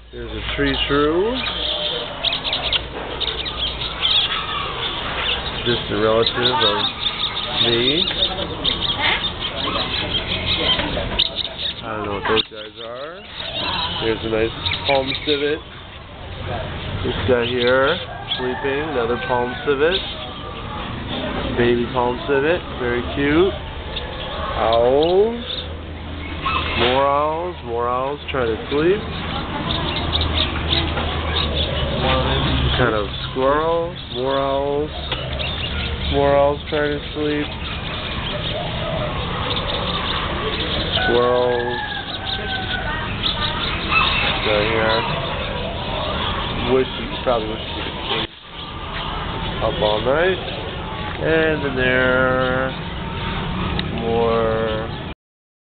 There's a tree shrew. Distant relative of me. I don't know what those guys are. There's a nice palm civet. This guy here, sleeping, another palm civet. Baby palm civet, very cute. Owls. More owls trying to sleep. Kind of squirrel, more owls trying to sleep. Squirrels. Right here. Probably wish you could sleep up all night. And then there, more